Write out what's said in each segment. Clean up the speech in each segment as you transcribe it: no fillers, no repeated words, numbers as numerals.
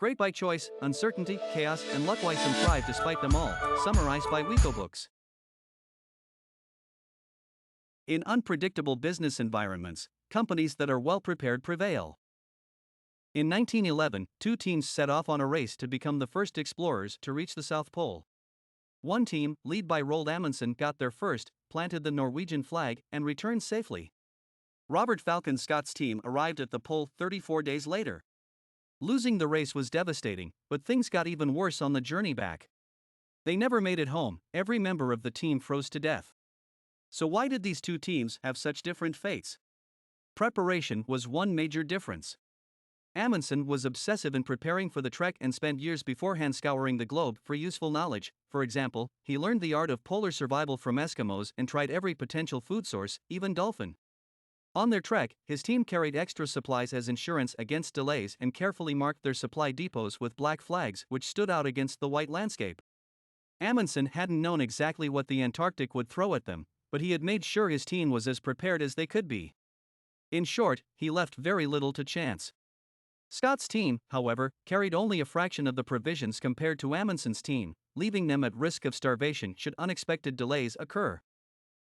Great by choice, uncertainty, chaos, and luck. Why some thrive despite them all. Summarized by Books. In unpredictable business environments, companies that are well prepared prevail. In 1911, two teams set off on a race to become the first explorers to reach the South Pole. One team, led by Roald Amundsen, got there first, planted the Norwegian flag, and returned safely. Robert Falcon Scott's team arrived at the pole 34 days later. Losing the race was devastating, but things got even worse on the journey back. They never made it home. Every member of the team froze to death. So why did these two teams have such different fates? Preparation was one major difference. Amundsen was obsessive in preparing for the trek and spent years beforehand scouring the globe for useful knowledge. For example, he learned the art of polar survival from Eskimos and tried every potential food source, even dolphin. On their trek, his team carried extra supplies as insurance against delays and carefully marked their supply depots with black flags which stood out against the white landscape. Amundsen hadn't known exactly what the Antarctic would throw at them, but he had made sure his team was as prepared as they could be. In short, he left very little to chance. Scott's team, however, carried only a fraction of the provisions compared to Amundsen's team, leaving them at risk of starvation should unexpected delays occur.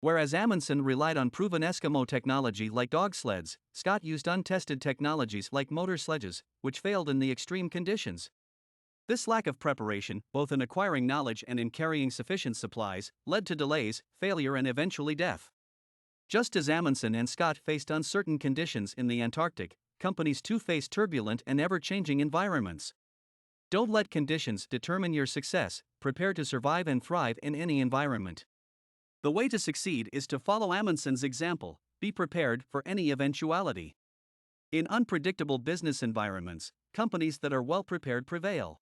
Whereas Amundsen relied on proven Eskimo technology like dog sleds, Scott used untested technologies like motor sledges, which failed in the extreme conditions. This lack of preparation, both in acquiring knowledge and in carrying sufficient supplies, led to delays, failure, and eventually death. Just as Amundsen and Scott faced uncertain conditions in the Antarctic, companies too face turbulent and ever-changing environments. Don't let conditions determine your success. Prepare to survive and thrive in any environment. The way to succeed is to follow Amundsen's example. Be prepared for any eventuality. In unpredictable business environments, companies that are well prepared prevail.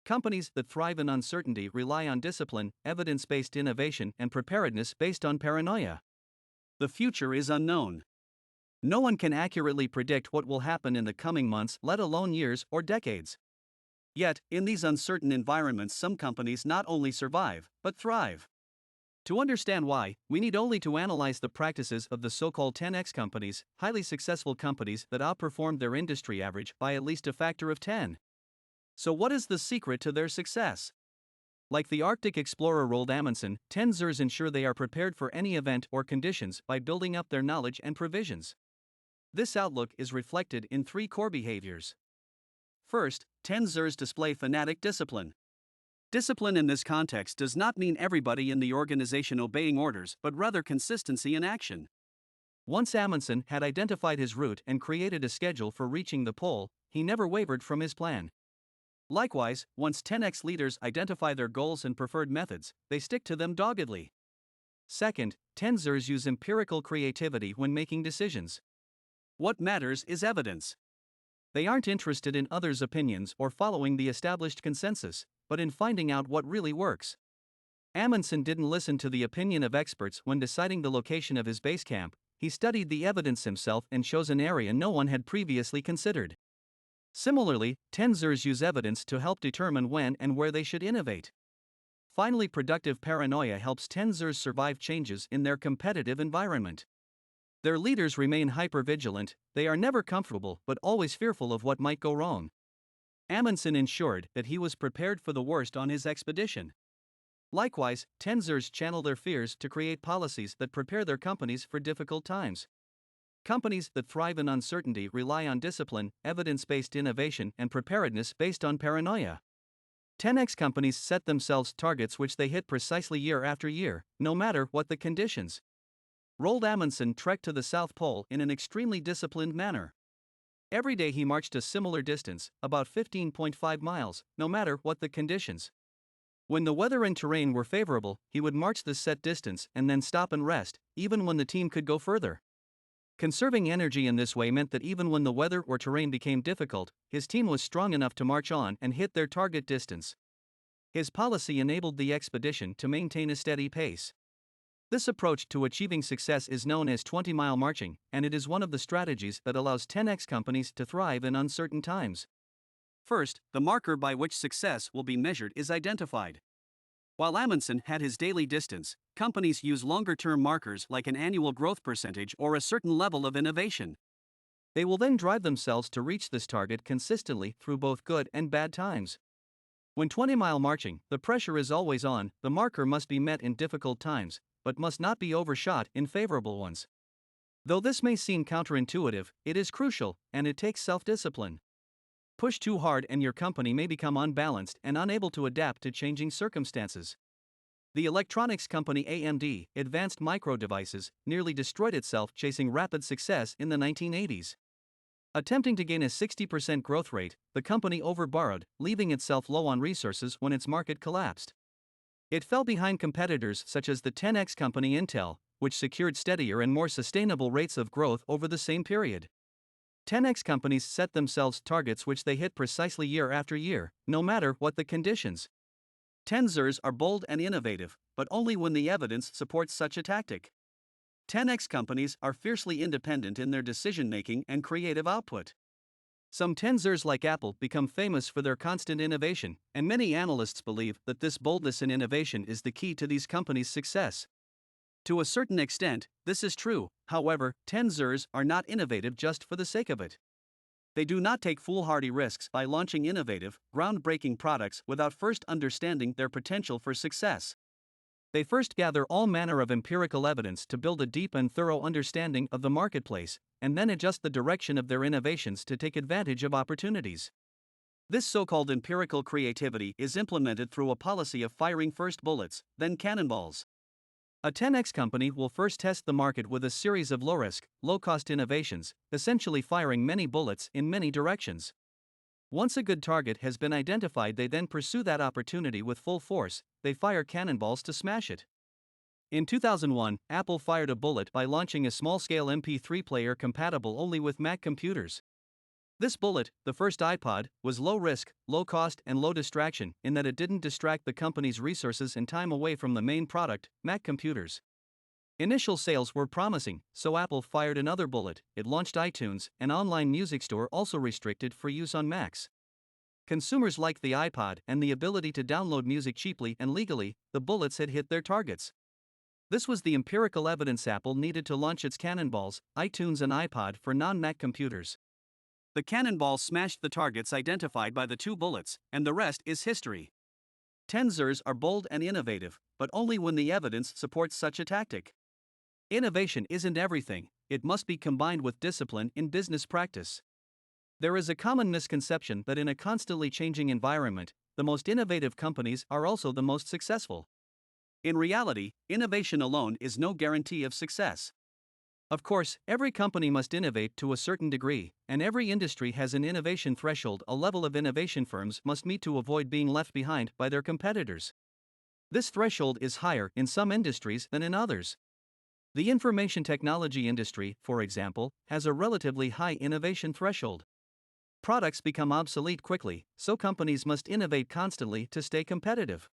Companies that thrive in uncertainty rely on discipline, evidence-based innovation, and preparedness based on paranoia. The future is unknown. No one can accurately predict what will happen in the coming months, let alone years or decades. Yet, in these uncertain environments, some companies not only survive, but thrive. To understand why, we need only to analyze the practices of the so-called 10x companies, highly successful companies that outperformed their industry average by at least a factor of 10. So what is the secret to their success? Like the Arctic explorer Roald Amundsen, 10xers ensure they are prepared for any event or conditions by building up their knowledge and provisions. This outlook is reflected in three core behaviors. First, 10xers display fanatic discipline. Discipline in this context does not mean everybody in the organization obeying orders, but rather consistency in action. Once Amundsen had identified his route and created a schedule for reaching the pole, he never wavered from his plan. Likewise, once 10x leaders identify their goals and preferred methods, they stick to them doggedly. Second, 10xers use empirical creativity when making decisions. What matters is evidence. They aren't interested in others' opinions or following the established consensus, but in finding out what really works. Amundsen didn't listen to the opinion of experts when deciding the location of his base camp. He studied the evidence himself and chose an area no one had previously considered. Similarly, 10xers use evidence to help determine when and where they should innovate. Finally, productive paranoia helps 10xers survive changes in their competitive environment. Their leaders remain hypervigilant. They are never comfortable but always fearful of what might go wrong. Amundsen ensured that he was prepared for the worst on his expedition. Likewise, 10xers channel their fears to create policies that prepare their companies for difficult times. Companies that thrive in uncertainty rely on discipline, evidence-based innovation, and preparedness based on paranoia. 10x companies set themselves targets which they hit precisely year after year, no matter what the conditions. Roald Amundsen trekked to the South Pole in an extremely disciplined manner. Every day he marched a similar distance, about 15.5 miles, no matter what the conditions. When the weather and terrain were favorable, he would march the set distance and then stop and rest, even when the team could go further. Conserving energy in this way meant that even when the weather or terrain became difficult, his team was strong enough to march on and hit their target distance. His policy enabled the expedition to maintain a steady pace. This approach to achieving success is known as 20-mile marching, and it is one of the strategies that allows 10x companies to thrive in uncertain times. First, the marker by which success will be measured is identified. While Amundsen had his daily distance, companies use longer-term markers like an annual growth percentage or a certain level of innovation. They will then drive themselves to reach this target consistently through both good and bad times. When 20-mile marching, the pressure is always on, the marker must be met in difficult times, but must not be overshot in favorable ones. Though this may seem counterintuitive, it is crucial, and it takes self-discipline. Push too hard and your company may become unbalanced and unable to adapt to changing circumstances. The electronics company AMD, Advanced Micro Devices, nearly destroyed itself chasing rapid success in the 1980s. Attempting to gain a 60% growth rate, the company overborrowed, leaving itself low on resources when its market collapsed. It fell behind competitors such as the 10X company Intel, which secured steadier and more sustainable rates of growth over the same period. 10X companies set themselves targets which they hit precisely year after year, no matter what the conditions. 10Zers are bold and innovative, but only when the evidence supports such a tactic. 10X companies are fiercely independent in their decision-making and creative output. Some 10Zers like Apple become famous for their constant innovation, and many analysts believe that this boldness and innovation is the key to these companies' success. To a certain extent, this is true. However, 10Zers are not innovative just for the sake of it. They do not take foolhardy risks by launching innovative, groundbreaking products without first understanding their potential for success. They first gather all manner of empirical evidence to build a deep and thorough understanding of the marketplace, and then adjust the direction of their innovations to take advantage of opportunities. This so-called empirical creativity is implemented through a policy of firing first bullets, then cannonballs. A 10X company will first test the market with a series of low-risk, low-cost innovations, essentially firing many bullets in many directions. Once a good target has been identified, they then pursue that opportunity with full force. They fire cannonballs to smash it. In 2001, Apple fired a bullet by launching a small-scale MP3 player compatible only with Mac computers. This bullet, the first iPod, was low risk, low cost, and low distraction in that it didn't distract the company's resources and time away from the main product, Mac computers. Initial sales were promising, so Apple fired another bullet. It launched iTunes, an online music store also restricted for use on Macs. Consumers liked the iPod and the ability to download music cheaply and legally. The bullets had hit their targets. This was the empirical evidence Apple needed to launch its cannonballs, iTunes and iPod for non-Mac computers. The cannonball smashed the targets identified by the two bullets, and the rest is history. 10Zers are bold and innovative, but only when the evidence supports such a tactic. Innovation isn't everything, it must be combined with discipline in business practice. There is a common misconception that in a constantly changing environment, the most innovative companies are also the most successful. In reality, innovation alone is no guarantee of success. Of course, every company must innovate to a certain degree, and every industry has an innovation threshold, a level of innovation firms must meet to avoid being left behind by their competitors. This threshold is higher in some industries than in others. The information technology industry, for example, has a relatively high innovation threshold. Products become obsolete quickly, so companies must innovate constantly to stay competitive.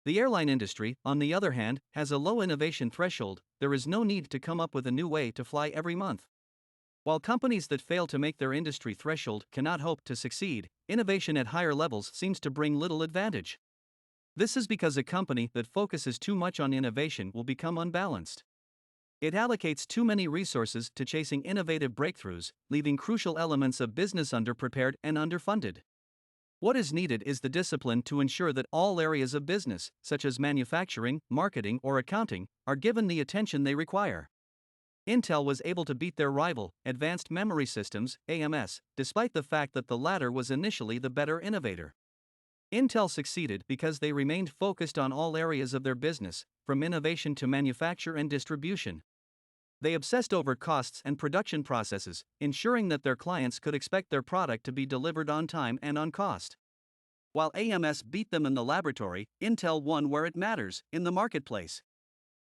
The airline industry, on the other hand, has a low innovation threshold. There is no need to come up with a new way to fly every month. While companies that fail to make their industry threshold cannot hope to succeed, innovation at higher levels seems to bring little advantage. This is because a company that focuses too much on innovation will become unbalanced. It allocates too many resources to chasing innovative breakthroughs, leaving crucial elements of business underprepared and underfunded. What is needed is the discipline to ensure that all areas of business, such as manufacturing, marketing, or accounting, are given the attention they require. Intel was able to beat their rival, Advanced Memory Systems, AMS, despite the fact that the latter was initially the better innovator. Intel succeeded because they remained focused on all areas of their business, from innovation to manufacture and distribution. They obsessed over costs and production processes, ensuring that their clients could expect their product to be delivered on time and on cost. While AMS beat them in the laboratory, Intel won where it matters, in the marketplace.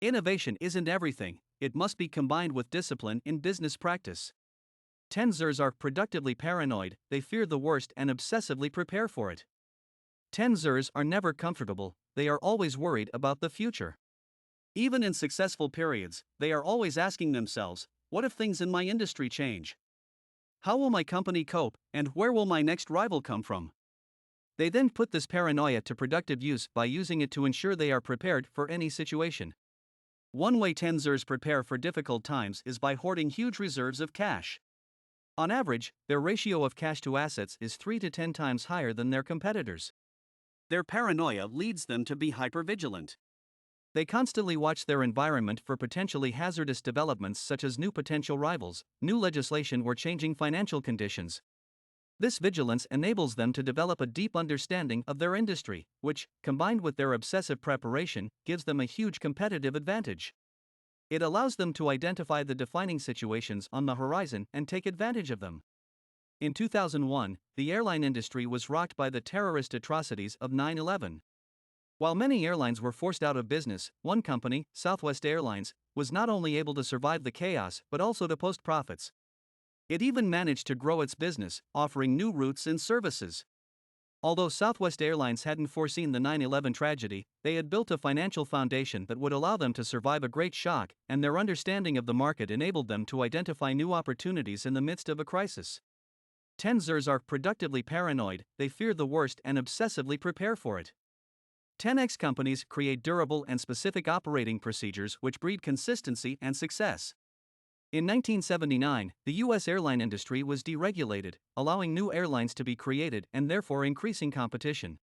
Innovation isn't everything, it must be combined with discipline in business practice. 10Zers are productively paranoid, they fear the worst and obsessively prepare for it. 10Zers are never comfortable, they are always worried about the future. Even in successful periods, they are always asking themselves, what if things in my industry change? How will my company cope, and where will my next rival come from? They then put this paranoia to productive use by using it to ensure they are prepared for any situation. One way 10Zers prepare for difficult times is by hoarding huge reserves of cash. On average, their ratio of cash to assets is 3 to 10 times higher than their competitors. Their paranoia leads them to be hypervigilant. They constantly watch their environment for potentially hazardous developments such as new potential rivals, new legislation, or changing financial conditions. This vigilance enables them to develop a deep understanding of their industry, which, combined with their obsessive preparation, gives them a huge competitive advantage. It allows them to identify the defining situations on the horizon and take advantage of them. In 2001, the airline industry was rocked by the terrorist atrocities of 9/11. While many airlines were forced out of business, one company, Southwest Airlines, was not only able to survive the chaos but also to post profits. It even managed to grow its business, offering new routes and services. Although Southwest Airlines hadn't foreseen the 9/11 tragedy, they had built a financial foundation that would allow them to survive a great shock, and their understanding of the market enabled them to identify new opportunities in the midst of a crisis. Tenzers are productively paranoid, they fear the worst and obsessively prepare for it. 10x companies create durable and specific operating procedures which breed consistency and success. In 1979, the U.S. airline industry was deregulated, allowing new airlines to be created and therefore increasing competition.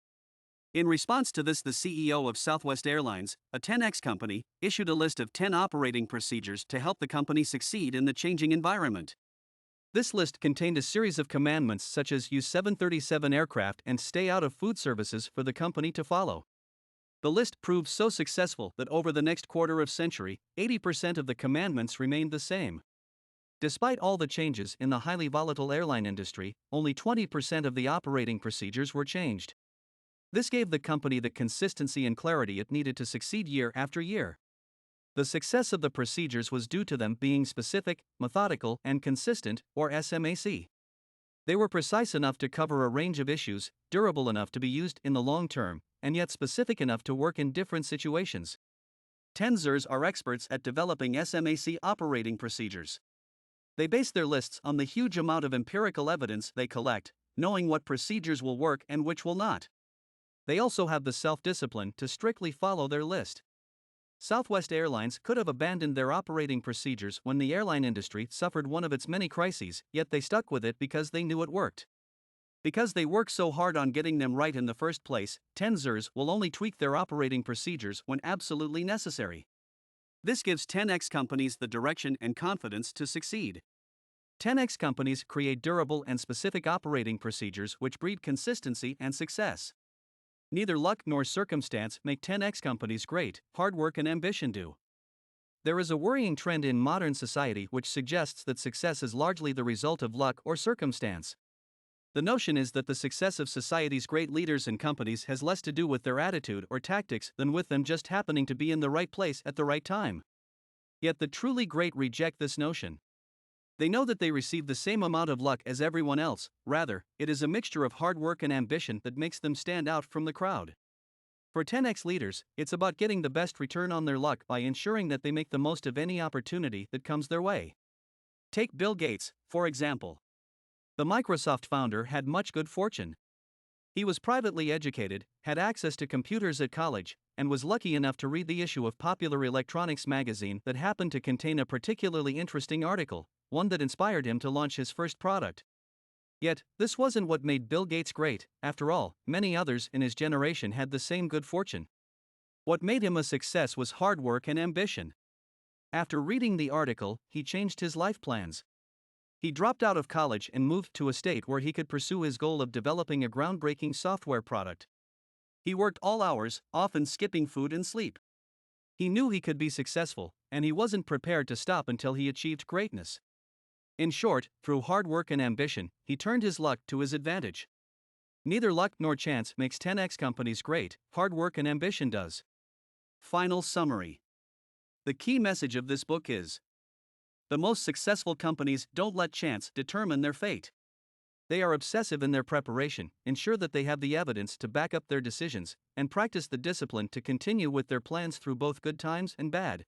In response to this, the CEO of Southwest Airlines, a 10x company, issued a list of 10 operating procedures to help the company succeed in the changing environment. This list contained a series of commandments such as use 737 aircraft and stay out of food services for the company to follow. The list proved so successful that over the next quarter of century, 80% of the commandments remained the same. Despite all the changes in the highly volatile airline industry, only 20% of the operating procedures were changed. This gave the company the consistency and clarity it needed to succeed year after year. The success of the procedures was due to them being specific, methodical, and consistent, or SMAC. They were precise enough to cover a range of issues, durable enough to be used in the long term, and yet specific enough to work in different situations. Tenzers are experts at developing SMAC operating procedures. They base their lists on the huge amount of empirical evidence they collect, knowing what procedures will work and which will not. They also have the self-discipline to strictly follow their list. Southwest Airlines could have abandoned their operating procedures when the airline industry suffered one of its many crises, yet they stuck with it because they knew it worked. Because they work so hard on getting them right in the first place, Tenzers will only tweak their operating procedures when absolutely necessary. This gives 10x companies the direction and confidence to succeed. 10x companies create durable and specific operating procedures which breed consistency and success. Neither luck nor circumstance make 10x companies great, hard work and ambition do. There is a worrying trend in modern society which suggests that success is largely the result of luck or circumstance. The notion is that the success of society's great leaders and companies has less to do with their attitude or tactics than with them just happening to be in the right place at the right time. Yet the truly great reject this notion. They know that they receive the same amount of luck as everyone else, rather, it is a mixture of hard work and ambition that makes them stand out from the crowd. For 10x leaders, it's about getting the best return on their luck by ensuring that they make the most of any opportunity that comes their way. Take Bill Gates, for example. The Microsoft founder had much good fortune. He was privately educated, had access to computers at college, and was lucky enough to read the issue of Popular Electronics magazine that happened to contain a particularly interesting article, one that inspired him to launch his first product. Yet, this wasn't what made Bill Gates great. After all, many others in his generation had the same good fortune. What made him a success was hard work and ambition. After reading the article, he changed his life plans. He dropped out of college and moved to a state where he could pursue his goal of developing a groundbreaking software product. He worked all hours, often skipping food and sleep. He knew he could be successful, and he wasn't prepared to stop until he achieved greatness. In short, through hard work and ambition, he turned his luck to his advantage. Neither luck nor chance makes 10x companies great, hard work and ambition does. Final summary. The key message of this book is: the most successful companies don't let chance determine their fate. They are obsessive in their preparation, ensure that they have the evidence to back up their decisions, and practice the discipline to continue with their plans through both good times and bad.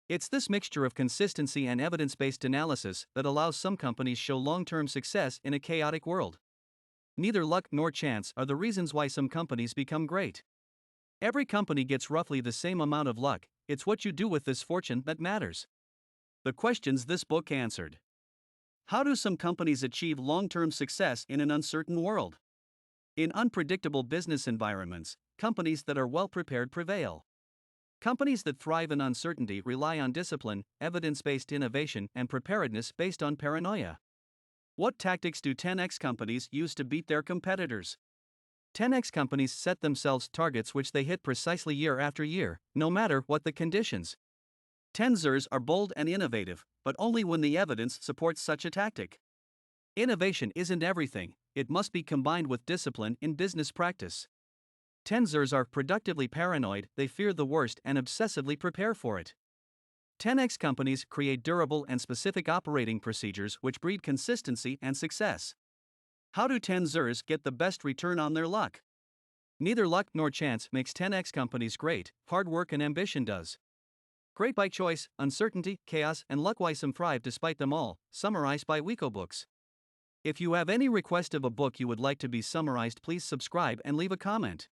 It's this mixture of consistency and evidence-based analysis that allows some companies show long-term success in a chaotic world. Neither luck nor chance are the reasons why some companies become great. Every company gets roughly the same amount of luck, it's what you do with this fortune that matters. The questions this book answered. How do some companies achieve long-term success in an uncertain world? In unpredictable business environments, companies that are well prepared prevail. Companies that thrive in uncertainty rely on discipline, evidence-based innovation, and preparedness based on paranoia. What tactics do 10x companies use to beat their competitors? 10x companies set themselves targets which they hit precisely year after year, no matter what the conditions. 10xers are bold and innovative, but only when the evidence supports such a tactic. Innovation isn't everything, it must be combined with discipline in business practice. 10xers are productively paranoid, they fear the worst and obsessively prepare for it. 10x companies create durable and specific operating procedures which breed consistency and success. How do 10xers get the best return on their luck? Neither luck nor chance makes 10x companies great, hard work and ambition does. Great by choice, uncertainty, chaos, and luckwisome thrive despite them all, summarized by WeCoBooks. If you have any request of a book you would like to be summarized, please subscribe and leave a comment.